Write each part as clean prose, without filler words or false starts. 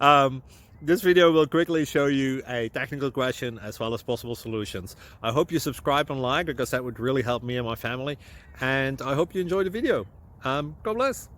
um, this video will quickly show you a technical question as well as possible solutions. I hope you subscribe and like, because that would really help me and my family. And I hope you enjoy the video. God bless.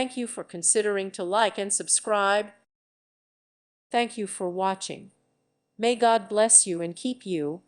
Thank you for considering to like and subscribe. Thank you for watching. May God bless you and keep you.